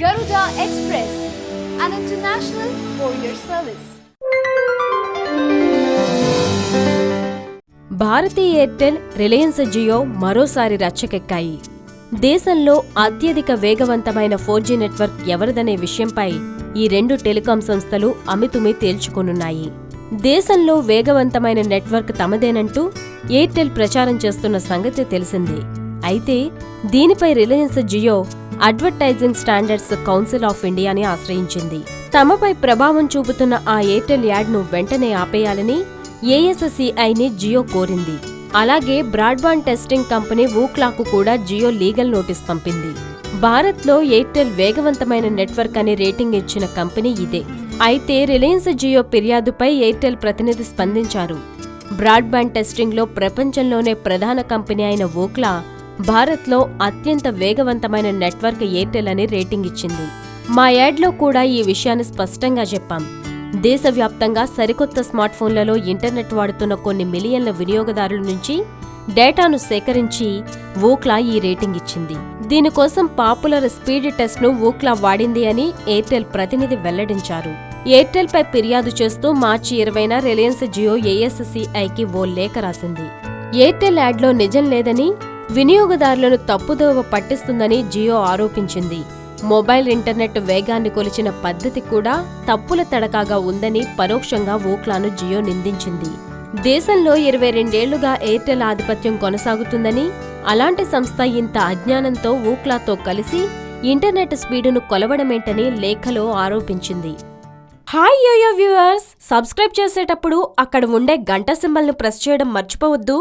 Garuda Express, an international courier service. Bharti Airtel, Reliance Jio మరోసారి రచ్చకెక్కాయి. దేశంలో అత్యధిక వేగవంతమైన 4G నెట్వర్క్ ఎవరిదనే విషయంపై ఈ రెండు టెలికాం సంస్థలు అమితుమి తేల్చుకోనున్నాయి. దేశంలో వేగవంతమైన నెట్వర్క్ తమదేనంటూ ఎయిర్టెల్ ప్రచారం చేస్తున్న సంగతి తెలిసిందే. అయితే దీనిపై Reliance Jio Advertising Standards Council of ఇండియాని ఆశ్రయించింది. తమపై ప్రభావం చూపుతున్న ఆ ఎయిర్టెల్ యాడ్ను వెంటనే ఆపేయాలని ఏఎస్సీఐని జియో కోరింది. అలాగే బ్రాడ్బాండ్ టెస్టింగ్ కంపెనీ వూక్లాకు కూడా జియో లీగల్ నోటీస్ పంపింది. భారత్లో ఎయిర్టెల్ వేగవంతమైన నెట్వర్క్ అనే రేటింగ్ ఇచ్చిన కంపెనీ ఇదే. అయితే రిలయన్స్ జియో ఫిర్యాదుపై ఎయిర్టెల్ ప్రతినిధి స్పందించారు. బ్రాడ్బాండ్ టెస్టింగ్లో ప్రపంచంలోనే ప్రధాన కంపెనీ అయిన వూక్లా భారత్లో అత్యంత వేగవంతమైన నెట్వర్క్ ఎయిర్టెల్ అని రేటింగ్ ఇచ్చింది. మా యాడ్లో కూడా ఈ విషయాన్ని స్పష్టంగా చెప్పాం. దేశవ్యాప్తంగా సరికొత్త స్మార్ట్ఫోన్లలో ఇంటర్నెట్ వాడుతున్న కొన్ని మిలియన్ల వినియోగదారుల నుంచి డేటాను సేకరించి వూక్లా ఈ రేటింగ్ ఇచ్చింది. దీనికోసం పాపులర్ స్పీడ్ టెస్ట్ను వూక్లా వాడింది అని ఎయిర్టెల్ ప్రతినిధి వెల్లడించారు. ఎయిర్టెల్పై ఫిర్యాదు చేస్తూ మార్చి 20న రిలయన్స్ జియో ఏఎస్సీఐకి ఓ లేఖ రాసింది. ఎయిర్టెల్ యాడ్లో నిజం లేదని, వినియోగదారులను తప్పుదోవ పట్టిస్తుందని జియో ఆరోపించింది. మొబైల్ ఇంటర్నెట్ వేగాన్ని కొలిచిన పద్ధతి కూడా తప్పుల తడకాగా ఉందని పరోక్షంగా వూక్లాను జియో నిందించింది. దేశంలో 22 ఏళ్లుగా ఎయిర్టెల్ ఆధిపత్యం కొనసాగుతుందని, అలాంటి సంస్థ ఇంత అజ్ఞానంతో వూక్లాతో కలిసి ఇంటర్నెట్ స్పీడును కొలవడమేంటని లేఖలో ఆరోపించింది. హాయ్ యోయో వ్యూవర్స్, సబ్స్క్రైబ్ చేసేటప్పుడు అక్కడ ఉండే గంట సింబల్ను ప్రెస్ చేయడం మర్చిపోవద్దు.